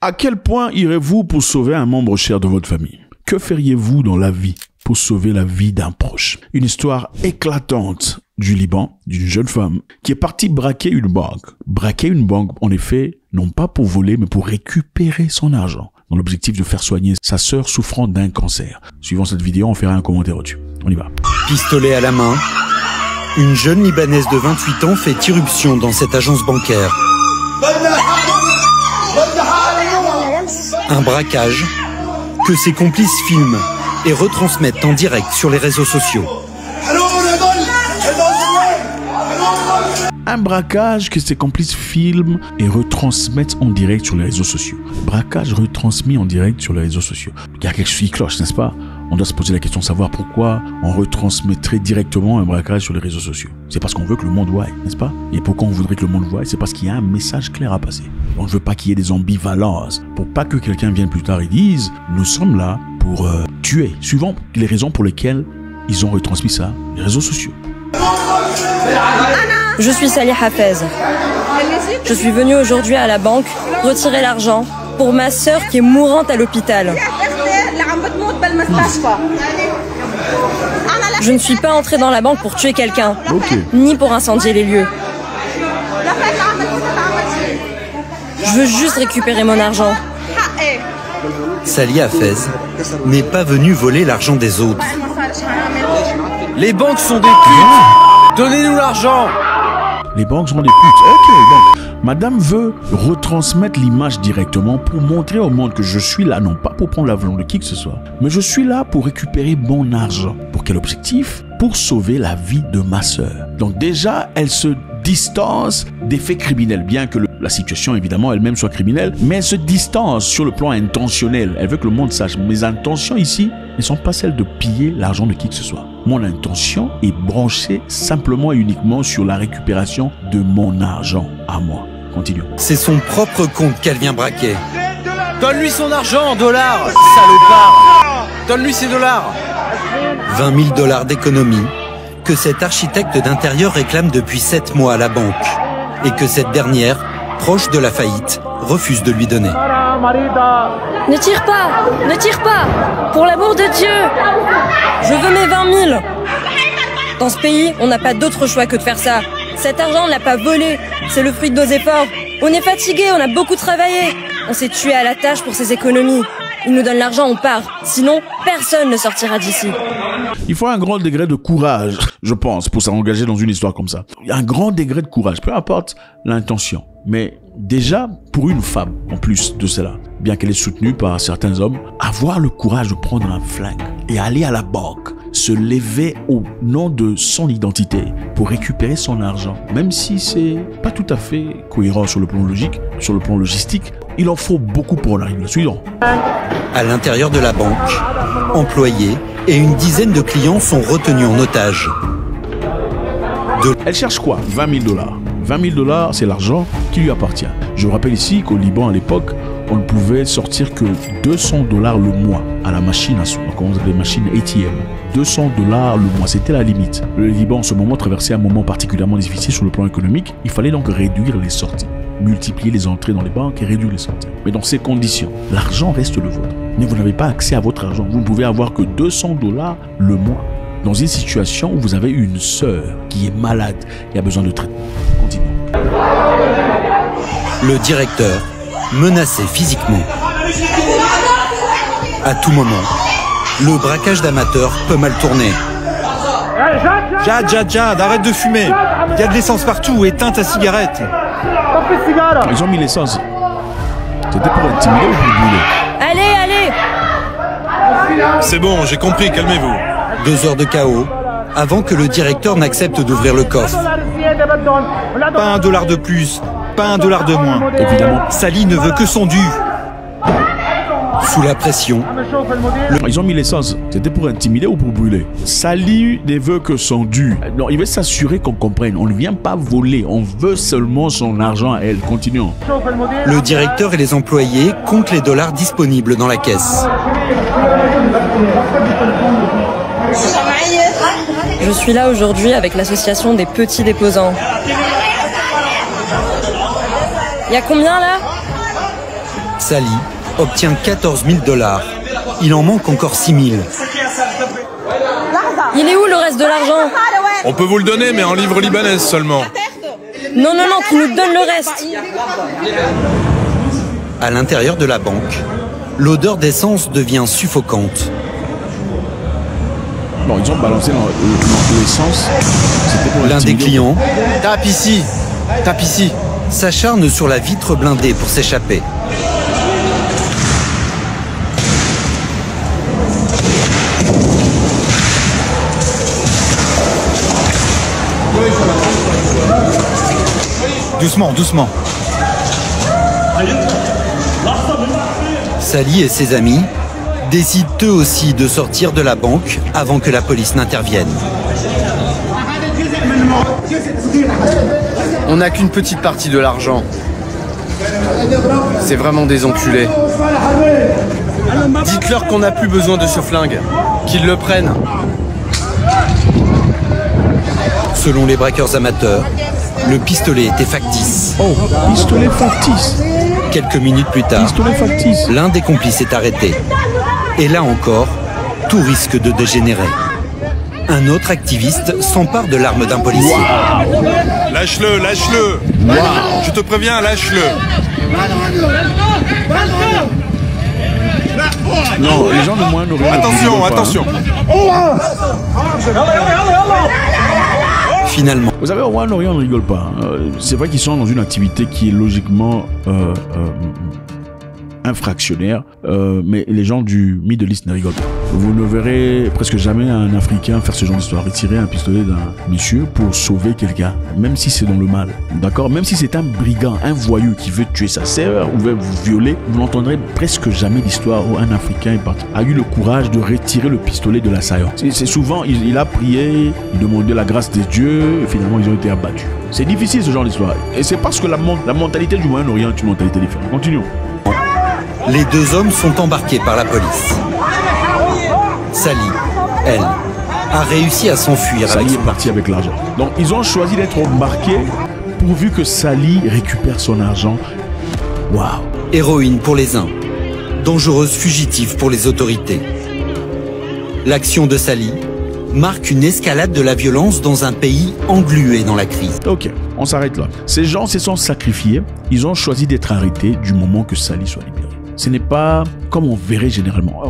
À quel point irez-vous pour sauver un membre cher de votre famille? Que feriez-vous dans la vie pour sauver la vie d'un proche? Une histoire éclatante du Liban, d'une jeune femme qui est partie braquer une banque. Braquer une banque, en effet, non pas pour voler, mais pour récupérer son argent, dans l'objectif de faire soigner sa sœur souffrant d'un cancer. Suivant cette vidéo, on fera un commentaire au-dessus. On y va. Pistolet à la main, une jeune Libanaise de 28 ans fait irruption dans cette agence bancaire. Un braquage que ses complices filment et retransmettent en direct sur les réseaux sociaux. Un braquage que ses complices filment et retransmettent en direct sur les réseaux sociaux. Braquage retransmis en direct sur les réseaux sociaux. Il y a quelque chose qui cloche, n'est-ce pas? On doit se poser la question de savoir pourquoi on retransmettrait directement un braquage sur les réseaux sociaux. C'est parce qu'on veut que le monde voie, n'est-ce pas? Et pourquoi on voudrait que le monde voie? C'est parce qu'il y a un message clair à passer. On ne veut pas qu'il y ait des ambivalences. Pour pas que quelqu'un vienne plus tard et dise « Nous sommes là pour tuer », suivant les raisons pour lesquelles ils ont retransmis ça, les réseaux sociaux. Je suis Salih Hafez. Je suis venue aujourd'hui à la banque retirer l'argent pour ma sœur qui est mourante à l'hôpital. Je ne suis pas entrée dans la banque pour tuer quelqu'un, ni pour incendier les lieux. Je veux juste récupérer mon argent. Salih Hafez n'est pas venu voler l'argent des autres. Les banques sont des putes. Donnez-nous l'argent. Les banques sont des putes. Ok, donc, madame veut retransmettre l'image directement pour montrer au monde que je suis là, non pas pour prendre l'avion de qui que ce soit, mais je suis là pour récupérer mon argent. Pour quel objectif? Pour sauver la vie de ma sœur. Donc déjà, elle se distance des faits criminels, bien que la situation évidemment elle-même soit criminelle, mais elle se distance sur le plan intentionnel. Elle veut que le monde sache, mes intentions ici ne sont pas celles de piller l'argent de qui que ce soit. Mon intention est branchée simplement et uniquement sur la récupération de mon argent à moi. Continuons. C'est son propre compte qu'elle vient braquer. Donne-lui son argent en dollars, salopard. Donne-lui ses dollars. 20 000 $ d'économie que cet architecte d'intérieur réclame depuis 7 mois à la banque et que cette dernière, proche de la faillite, refuse de lui donner. Ne tire pas! Ne tire pas! Pour l'amour de Dieu! Je veux mes 20 000! Dans ce pays, on n'a pas d'autre choix que de faire ça. Cet argent, on l'a pas volé. C'est le fruit de nos efforts. On est fatigué, on a beaucoup travaillé. On s'est tué à la tâche pour ses économies. Il nous donne l'argent, on part. Sinon, personne ne sortira d'ici. Il faut un grand degré de courage, je pense, pour s'engager dans une histoire comme ça. Il y a un grand degré de courage, peu importe l'intention. Mais déjà, pour une femme, en plus de cela, bien qu'elle est soutenue par certains hommes, avoir le courage de prendre un flingue et aller à la banque, se lever au nom de son identité pour récupérer son argent, même si c'est pas tout à fait cohérent sur le plan logique, sur le plan logistique, il en faut beaucoup pour en arriver là. Suivant. À l'intérieur de la banque, employés et une dizaine de clients sont retenus en otage. Elle cherche quoi? 20 000 $. 20 000 $, c'est l'argent qui lui appartient. Je vous rappelle ici qu'au Liban, à l'époque, on ne pouvait sortir que 200 $ le mois à la machine à sous. Donc on avait des machines ATM. 200 $ le mois, c'était la limite. Le Liban, en ce moment, traversait un moment particulièrement difficile sur le plan économique. Il fallait donc réduire les sorties, multiplier les entrées dans les banques et réduire les sorties. Mais dans ces conditions, l'argent reste le vôtre. Mais vous n'avez pas accès à votre argent. Vous ne pouvez avoir que 200 $ le mois. Dans une situation où vous avez une sœur qui est malade et a besoin de traitement. Continuons. Le directeur, menacé physiquement. À tout moment, le braquage d'amateurs peut mal tourner. Jad, arrête de fumer. Il y a de l'essence partout, éteins ta cigarette. Ils ont mis l'essence. C'était pour intimider ou pour brûler? Allez! C'est bon, j'ai compris, calmez-vous. 2 heures de chaos avant que le directeur n'accepte d'ouvrir le coffre. Pas $1 de plus, pas $1 de moins. Évidemment. Salih ne veut que son dû. Sous la pression, Ils ont mis l'essence. C'était pour intimider ou pour brûler? Salih ne veut que son dû. Non, il veut s'assurer qu'on comprenne. On ne vient pas voler. On veut seulement son argent à elle. Continuons. le directeur et les employés comptent les dollars disponibles dans la caisse. Je suis là aujourd'hui avec l'association des petits déposants. Il y a combien là? Sally obtient 14 000 $. Il en manque encore 6 000. Il est où le reste de l'argent? On peut vous le donner, mais en livres libanaises seulement. Non, tu nous donnes le reste. À l'intérieur de la banque, l'odeur d'essence devient suffocante. Bon, ils ont balancé l'essence. L'un des clients Tape ici. s'acharne sur la vitre blindée pour s'échapper. Doucement. Sally et ses amis décident eux aussi de sortir de la banque avant que la police n'intervienne. On n'a qu'une petite partie de l'argent. C'est vraiment des enculés. Dites-leur qu'on n'a plus besoin de ce flingue. Qu'ils le prennent. Selon les braqueurs amateurs, le pistolet était factice. Oh, pistolet factice. Quelques minutes plus tard, Pistolet factice. l'un des complices est arrêté. Et là encore, tout risque de dégénérer. Un autre activiste s'empare de l'arme d'un policier. Lâche-le. Je te préviens, lâche-le. Non, les gens de Moyen-Orient. Attention. Finalement, Vous savez, au Moyen-Orient, on ne rigole pas. C'est vrai qu'ils sont dans une activité qui est logiquement infractionnaire, mais les gens du Middle East ne rigolent pas. Vous ne verrez presque jamais un Africain faire ce genre d'histoire, retirer un pistolet d'un monsieur pour sauver quelqu'un, même si c'est dans le mal. D'accord? Même si c'est un brigand, un voyou qui veut tuer sa sœur ou veut vous violer, vous n'entendrez presque jamais l'histoire où un Africain a eu le courage de retirer le pistolet de l'assaillant. C'est souvent, il a prié, il demandait la grâce des dieux, et finalement ils ont été abattus. C'est difficile ce genre d'histoire. Et c'est parce que la mentalité du Moyen-Orient est une mentalité différente. Continuons. les deux hommes sont embarqués par la police. Sally, elle, a réussi à s'enfuir avec Sally est partie avec l'argent. Donc ils ont choisi d'être embarqués pourvu que Sally récupère son argent. Waouh! Héroïne pour les uns, dangereuse fugitive pour les autorités. L'action de Sally marque une escalade de la violence dans un pays englué dans la crise. Ok, on s'arrête là. Ces gens se sont sacrifiés, ils ont choisi d'être arrêtés du moment que Sally soit libérée. Ce n'est pas comme on verrait généralement.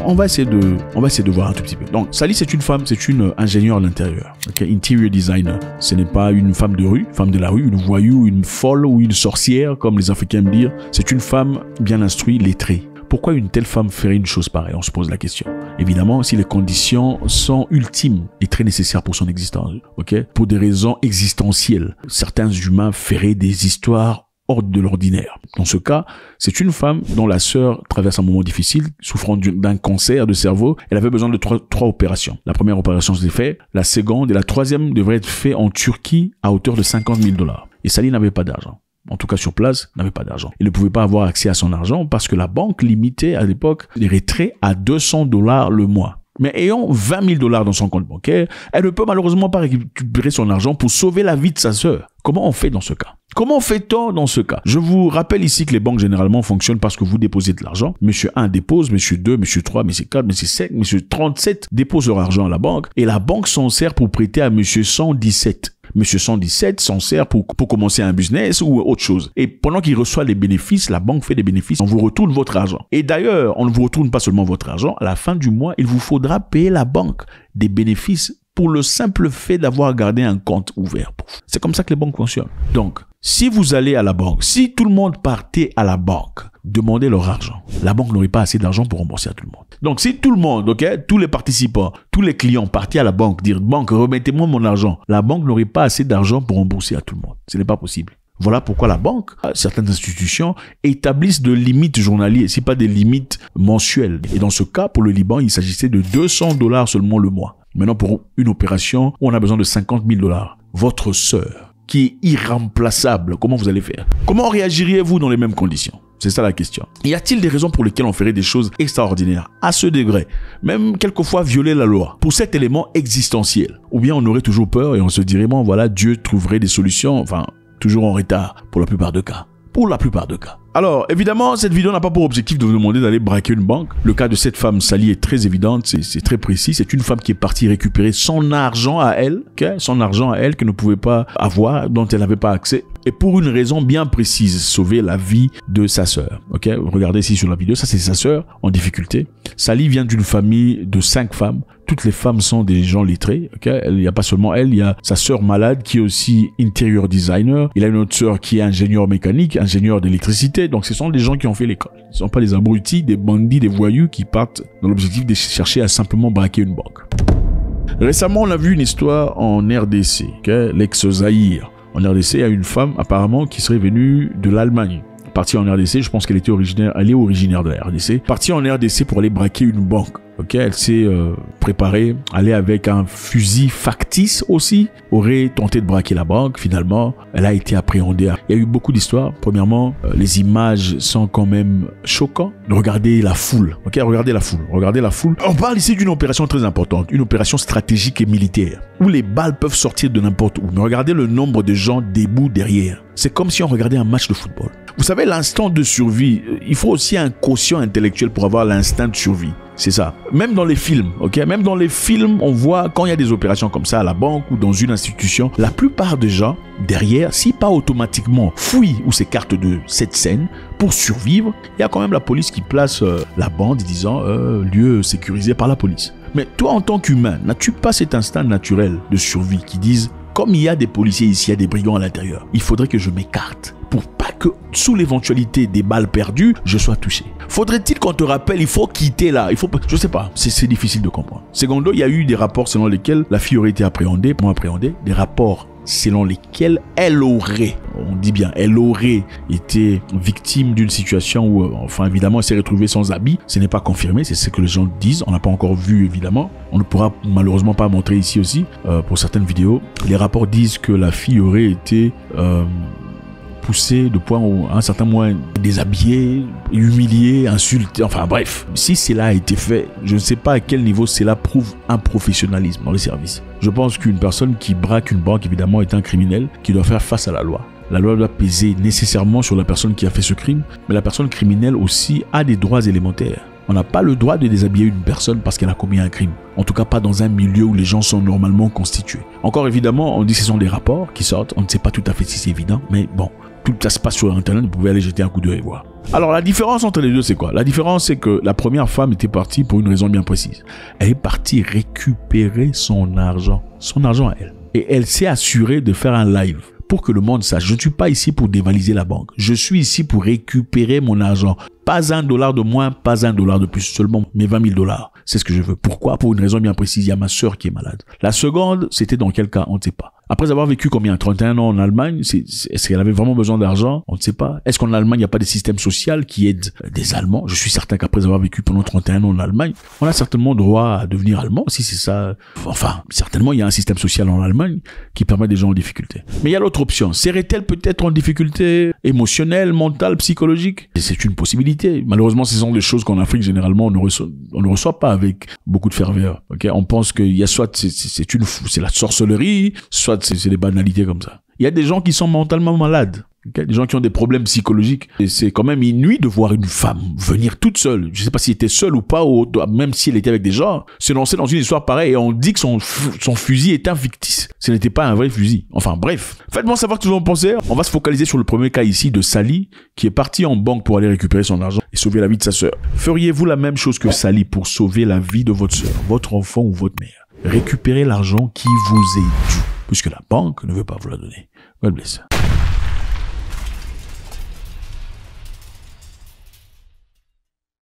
On va essayer de voir un tout petit peu. Donc, Sally, c'est une femme, c'est une ingénieure à l'intérieur. Ok, interior designer. Ce n'est pas une femme de rue, femme de la rue, une voyou, une folle ou une sorcière, comme les Africains aiment dire. C'est une femme bien instruite, lettrée. Pourquoi une telle femme ferait une chose pareille? On se pose la question. Évidemment, si les conditions sont ultimes et très nécessaires pour son existence, ok, pour des raisons existentielles, certains humains feraient des histoires hors de l'ordinaire. Dans ce cas, c'est une femme dont la sœur traverse un moment difficile, souffrant d'un cancer de cerveau. Elle avait besoin de trois opérations. La première opération s'est faite, la seconde et la troisième devraient être faites en Turquie à hauteur de 50 000 $. Et Sally n'avait pas d'argent. En tout cas sur place, n'avait pas d'argent. Il ne pouvait pas avoir accès à son argent parce que la banque limitait à l'époque les retraits à 200 $ le mois. Mais ayant 20 000 $ dans son compte bancaire, elle ne peut malheureusement pas récupérer son argent pour sauver la vie de sa sœur. Comment on fait dans ce cas? Comment fait-on dans ce cas? Je vous rappelle ici que les banques généralement fonctionnent parce que vous déposez de l'argent. Monsieur 1 dépose, monsieur 2, monsieur 3, monsieur 4, monsieur 5, monsieur 37 déposent leur argent à la banque et la banque s'en sert pour prêter à monsieur 117. Monsieur 117 s'en sert pour commencer un business ou autre chose. Et pendant qu'il reçoit les bénéfices, la banque fait des bénéfices. On vous retourne votre argent. Et d'ailleurs, on ne vous retourne pas seulement votre argent. À la fin du mois, il vous faudra payer la banque des bénéfices pour le simple fait d'avoir gardé un compte ouvert. C'est comme ça que les banques fonctionnent. Donc, si vous allez à la banque, si tout le monde partait à la banque, demander leur argent, la banque n'aurait pas assez d'argent pour rembourser à tout le monde. Donc, si tout le monde, ok, tous les participants, tous les clients partaient à la banque, dire, banque, remettez-moi mon argent, la banque n'aurait pas assez d'argent pour rembourser à tout le monde. Ce n'est pas possible. Voilà pourquoi la banque, certaines institutions établissent de limites journalières, si pas des limites mensuelles. Et dans ce cas, pour le Liban, il s'agissait de 200 $ seulement le mois. Maintenant, pour une opération où on a besoin de 50 000 $, votre sœur, qui est irremplaçable, comment vous allez faire? Comment réagiriez-vous dans les mêmes conditions? C'est ça la question. Y a-t-il des raisons pour lesquelles on ferait des choses extraordinaires à ce degré, même quelquefois violer la loi, pour cet élément existentiel? Ou bien on aurait toujours peur et on se dirait, bon voilà, Dieu trouverait des solutions, enfin, toujours en retard pour la plupart des cas. Pour la plupart des cas. Alors, évidemment, cette vidéo n'a pas pour objectif de vous demander d'aller braquer une banque. Le cas de cette femme, Sally, est très évident, c'est très précis. C'est une femme qui est partie récupérer son argent à elle, son argent à elle qu'elle ne pouvait pas avoir, dont elle n'avait pas accès. Et pour une raison bien précise, sauver la vie de sa sœur. Regardez ici sur la vidéo, ça c'est sa sœur en difficulté. Sally vient d'une famille de 5 femmes. Toutes les femmes sont des gens lettrés. Il n'y a pas seulement elle, il y a sa sœur malade qui est aussi interior designer. Il a une autre sœur qui est ingénieur mécanique, ingénieur d'électricité. Donc ce sont des gens qui ont fait l'école. Ce ne sont pas des abrutis, des bandits, des voyous qui partent dans l'objectif de chercher à simplement braquer une banque. Récemment, on a vu une histoire en RDC, l'ex-Zaïre. En RDC, il y a une femme apparemment qui serait venue de l'Allemagne. Partie en RDC, je pense qu'elle est originaire de la RDC. Partie en RDC pour aller braquer une banque. Elle s'est préparée, aller avec un fusil factice aussi, aurait tenté de braquer la banque. Finalement, elle a été appréhendée. Il y a eu beaucoup d'histoires. Premièrement, les images sont quand même choquantes. Regardez la foule. Regardez la foule. Regardez la foule. On parle ici d'une opération très importante, une opération stratégique et militaire, où les balles peuvent sortir de n'importe où. Mais regardez le nombre de gens debout derrière. C'est comme si on regardait un match de football. Vous savez, l'instinct de survie, il faut aussi un quotient intellectuel pour avoir l'instinct de survie. C'est ça. Même dans les films, Même dans les films, on voit quand il y a des opérations comme ça à la banque ou dans une institution, la plupart des gens derrière, si pas automatiquement fouillent ou s'écartent de cette scène pour survivre, il y a quand même la police qui place la bande disant lieu sécurisé par la police. Mais toi, en tant qu'humain, n'as-tu pas cet instinct naturel de survie qui disent comme il y a des policiers ici, il y a des brigands à l'intérieur, il faudrait que je m'écarte pour pas que, sous l'éventualité des balles perdues, je sois touché. Faudrait-il qu'on te rappelle, il faut quitter là, je sais pas, c'est difficile de comprendre. Secondo, il y a eu des rapports selon lesquels la fille aurait été appréhendée, des rapports selon lesquels elle aurait été victime d'une situation où, évidemment, elle s'est retrouvée sans habit. Ce n'est pas confirmé, c'est ce que les gens disent. On n'a pas encore vu, évidemment. On ne pourra malheureusement pas montrer ici aussi, pour certaines vidéos. Les rapports disent que la fille aurait été poussée de point à un certain moment déshabillée, humiliée, insultée, bref. Si cela a été fait, je ne sais pas à quel niveau cela prouve un professionnalisme dans les services. Je pense qu'une personne qui braque une banque, évidemment, est un criminel qui doit faire face à la loi. La loi doit peser nécessairement sur la personne qui a fait ce crime, mais la personne criminelle aussi a des droits élémentaires. On n'a pas le droit de déshabiller une personne parce qu'elle a commis un crime. En tout cas, pas dans un milieu où les gens sont normalement constitués. Encore évidemment, on dit que ce sont des rapports qui sortent. On ne sait pas tout à fait si c'est évident, mais bon, tout ça se passe sur Internet. Vous pouvez aller jeter un coup d'œil et voir. Alors, la différence entre les deux, c'est quoi? La différence, c'est que la première femme était partie pour une raison bien précise. Elle est partie récupérer son argent à elle. Et elle s'est assurée de faire un live pour que le monde sache. Je ne suis pas ici pour dévaliser la banque. Je suis ici pour récupérer mon argent. Pas $1 de moins, pas $1 de plus, seulement mes $20 000. C'est ce que je veux. Pourquoi? Pour une raison bien précise. Il y a ma sœur qui est malade. La seconde, c'était dans quel cas? On ne sait pas. Après avoir vécu combien? 31 ans en Allemagne, est-ce qu'elle avait vraiment besoin d'argent? On ne sait pas. Est-ce qu'en Allemagne, il n'y a pas de système social qui aide des Allemands? Je suis certain qu'après avoir vécu pendant 31 ans en Allemagne, on a certainement droit à devenir allemand, si c'est ça. Certainement, il y a un système social en Allemagne qui permet des gens en difficulté. Mais il y a l'autre option. Serait-elle peut-être en difficulté émotionnelle, mentale, psychologique? Et c'est une possibilité. Malheureusement, ce sont des choses qu'en Afrique, généralement, on ne reçoit pas avec beaucoup de ferveur. On pense qu'il y a soit c'est la sorcellerie, soit c'est des banalités comme ça. Il y a des gens qui sont mentalement malades. Des gens qui ont des problèmes psychologiques. Et c'est quand même inouï de voir une femme venir toute seule. Je ne sais pas si elle était seule ou pas, ou même si elle était avec des gens, se lancer dans une histoire pareille et on dit que son fusil est un fictice. Ce n'était pas un vrai fusil. Bref. Faites-moi savoir ce que vous en pensez. On va se focaliser sur le premier cas ici de Sally, qui est partie en banque pour aller récupérer son argent et sauver la vie de sa sœur. Feriez-vous la même chose que Sally pour sauver la vie de votre sœur, votre enfant ou votre mère? Récupérez l'argent qui vous est dû, puisque la banque ne veut pas vous la donner. God bless.